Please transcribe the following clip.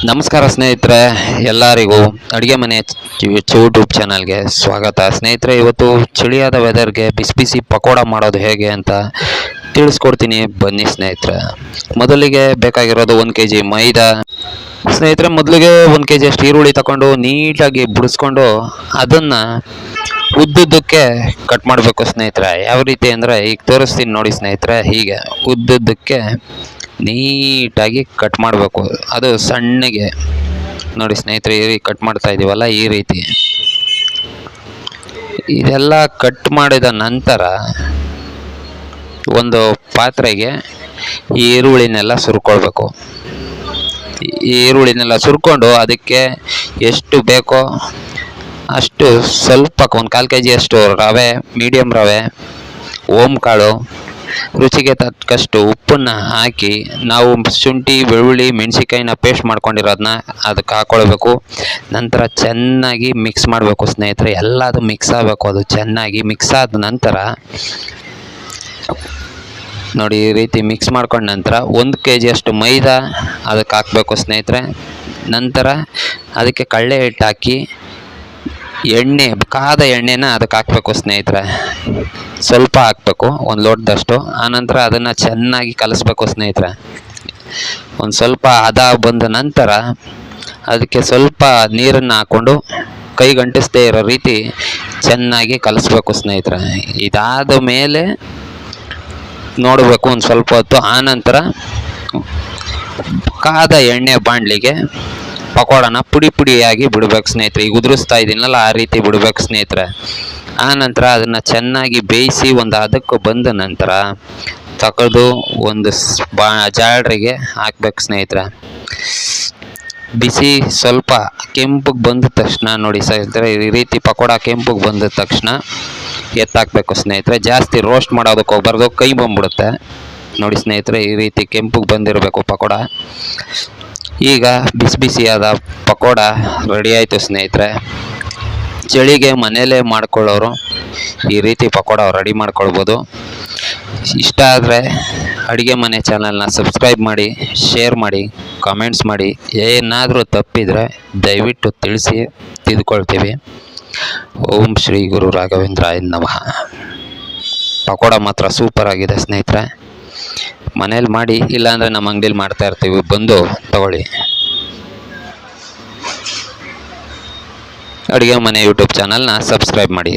ನಮಸ್ಕಾರ ಸ್ನೇಹಿತರೆ, ಎಲ್ಲರಿಗೂ ಅಡುಗೆ ಮನೆ ಯೂಟ್ಯೂಬ್ ಚಾನಲ್ಗೆ ಸ್ವಾಗತ. ಸ್ನೇಹಿತರೆ, ಇವತ್ತು ಚಳಿಯಾದ ವೆದರ್ಗೆ ಬಿಸಿ ಬಿಸಿ ಪಕೋಡ ಮಾಡೋದು ಹೇಗೆ ಅಂತ ತಿಳಿಸ್ಕೊಡ್ತೀನಿ, ಬನ್ನಿ ಸ್ನೇಹಿತರೆ. ಮೊದಲಿಗೆ ಬೇಕಾಗಿರೋದು 1 kg ಮೈದಾ. ಸ್ನೇಹಿತರೆ, ಮೊದಲಿಗೆ 1 kg ಅಷ್ಟು ಈರುಳ್ಳಿ ತಗೊಂಡು ನೀಟಾಗಿ ಬಿಡಿಸ್ಕೊಂಡು ಅದನ್ನು ಉದ್ದುದ್ದಕ್ಕೆ ಕಟ್ ಮಾಡಬೇಕು ಸ್ನೇಹಿತರೆ. ಯಾವ ರೀತಿ ಅಂದರೆ ಈಗ ತೋರಿಸ್ತೀನಿ ನೋಡಿ ಸ್ನೇಹಿತರೆ. ಹೀಗೆ ಉದ್ದುದ್ದಕ್ಕೆ ನೀಟಾಗಿ ಕಟ್ ಮಾಡಬೇಕು, ಅದು ಸಣ್ಣಗೆ ನೋಡಿ ಸ್ನೇಹಿತರೆ. ಈ ಕಟ್ ಮಾಡ್ತಾ ಇದ್ದೀವಲ್ಲ, ಈ ರೀತಿ ಇದೆಲ್ಲ ಕಟ್ ಮಾಡಿದ ನಂತರ ಒಂದು ಪಾತ್ರೆಗೆ ಈರುಳ್ಳಿನೆಲ್ಲ ಸುರ್ಕೊಳ್ಬೇಕು. ಈರುಳ್ಳಿನೆಲ್ಲ ಸುರ್ಕೊಂಡು ಅದಕ್ಕೆ ಎಷ್ಟು ಬೇಕೋ ಅಷ್ಟು ಸ್ವಲ್ಪ 1/4 kg ಅಷ್ಟು ರವೆ, ಮೀಡಿಯಮ್ ರವೆ, ಓಂಕಾಳು, ರುಚಿಗೆ ತಕ್ಕಷ್ಟು ಉಪ್ಪನ್ನು ಹಾಕಿ ನಾವು ಶುಂಠಿ, ಬೆಳ್ಳುಳ್ಳಿ, ಮೆಣಸಿಕಾಯಿನ ಪೇಸ್ಟ್ ಮಾಡ್ಕೊಂಡಿರೋದನ್ನ ಅದಕ್ಕೆ ಹಾಕ್ಕೊಳ್ಬೇಕು. ನಂತರ ಚೆನ್ನಾಗಿ ಮಿಕ್ಸ್ ಮಾಡಬೇಕು ಸ್ನೇಹಿತರೆ. ಎಲ್ಲದು ಮಿಕ್ಸ್ ಆಗಬೇಕು. ಅದು ಚೆನ್ನಾಗಿ ಮಿಕ್ಸ್ ಆದ ನಂತರ ನೋಡಿ, ಈ ರೀತಿ ಮಿಕ್ಸ್ ಮಾಡ್ಕೊಂಡ ನಂತರ 1 kg ಅಷ್ಟು ಮೈದಾ ಅದಕ್ಕೆ ಹಾಕಬೇಕು ಸ್ನೇಹಿತರೆ. ನಂತರ ಅದಕ್ಕೆ ಕಡಲೆ ಹಿಟ್ಟು ಹಾಕಿ ಎಣ್ಣೆ, ಕಾದ ಎಣ್ಣೆನ ಅದಕ್ಕೆ ಹಾಕಬೇಕು ಸ್ನೇಹಿತರೆ. ಸ್ವಲ್ಪ ಹಾಕಬೇಕು, 1 ಲೋಟದಷ್ಟು. ಆನಂತರ ಅದನ್ನು ಚೆನ್ನಾಗಿ ಕಲಿಸ್ಬೇಕು ಸ್ನೇಹಿತರೆ. ಒಂದು ಸ್ವಲ್ಪ ಹದ ಬಂದ ನಂತರ ಅದಕ್ಕೆ ಸ್ವಲ್ಪ ನೀರನ್ನು ಹಾಕ್ಕೊಂಡು ಕೈ ಗಂಟಿಸದೇ ಇರೋ ರೀತಿ ಚೆನ್ನಾಗಿ ಕಲಿಸ್ಬೇಕು ಸ್ನೇಹಿತರೆ. ಇದಾದ ಮೇಲೆ ನೋಡಬೇಕು ಒಂದು ಸ್ವಲ್ಪ ಹೊತ್ತು. ಆನಂತರ ಕಾದ ಎಣ್ಣೆ ಬಾಣಲಿಗೆ ಪಕೋಡನ ಪುಡಿಯಾಗಿ ಬಿಡಬೇಕು ಸ್ನೇಹಿತರೆ. ಈಗ ಉದುರಿಸ್ತಾ ಇದ್ದೀನಲ್ಲ, ಆ ರೀತಿ ಬಿಡಬೇಕು ಸ್ನೇಹಿತರೆ. ಆನಂತರ ಅದನ್ನು ಚೆನ್ನಾಗಿ ಬೇಯಿಸಿ ಒಂದು ಹದಕ್ಕೆ ಬಂದ ನಂತರ ತೆಗೆದು ಒಂದು ಜಾಳರಿಗೆ ಹಾಕ್ಬೇಕು ಸ್ನೇಹಿತರೆ. ಬಿಸಿ ಸ್ವಲ್ಪ ಕೆಂಪಗೆ ಬಂದ ತಕ್ಷಣ ನೋಡಿ ಸ್ನೇಹಿತರೆ, ಈ ರೀತಿ ಪಕೋಡ ಕೆಂಪಗೆ ಬಂದ ತಕ್ಷಣ ಎತ್ತಾಕಬೇಕು ಸ್ನೇಹಿತರೆ. ಜಾಸ್ತಿ ರೋಸ್ಟ್ ಮಾಡೋದಕ್ಕೆ ಹೋಗ್ಬಾರ್ದು, ಕೈ ಬಂದ್ಬಿಡುತ್ತೆ. ನೋಡಿ ಸ್ನೇಹಿತರೆ, ಈ ರೀತಿ ಕೆಂಪಗೆ ಬಂದಿರಬೇಕು ಪಕೋಡ. ಈಗ ಬಿಸಿ ಬಿಸಿಯಾದ ಪಕೋಡ ರೆಡಿ ಆಯಿತು ಸ್ನೇಹಿತರೆ. ಚಳಿಗೆ ಮನೆಯಲ್ಲೇ ಮಾಡ್ಕೊಳ್ಳೋರು ಈ ರೀತಿ ಪಕೋಡ ರೆಡಿ ಮಾಡ್ಕೊಳ್ಬೋದು. ಇಷ್ಟ ಆದರೆ ಅಡುಗೆ ಮನೆ ಚಾನಲ್ನ ಸಬ್ಸ್ಕ್ರೈಬ್ ಮಾಡಿ, ಶೇರ್ ಮಾಡಿ, ಕಾಮೆಂಟ್ಸ್ ಮಾಡಿ. ಏನಾದರೂ ತಪ್ಪಿದರೆ ದಯವಿಟ್ಟು ತಿಳಿಸಿ, ತಿದ್ಕೊಳ್ತೀವಿ. ಓಂ ಶ್ರೀ ಗುರು ರಾಘವೇಂದ್ರಾಯ ನಮಃ. ಪಕೋಡ ಮಾತ್ರ ಸೂಪರ್ ಆಗಿದೆ ಸ್ನೇಹಿತರೆ. ಮನೇಲಿ ಮಾಡಿ, ಇಲ್ಲಾಂದರೆ ನಮ್ಮ ಅಂಗಡಿಲಿ ಮಾಡ್ತಾ ಇರ್ತೀವಿ, ಬಂದು ತಗೊಳ್ಳಿ. ಅಡುಗೆ ಮನೆ ಯೂಟ್ಯೂಬ್ ಚಾನಲ್ನ ಸಬ್ಸ್ಕ್ರೈಬ್ ಮಾಡಿ.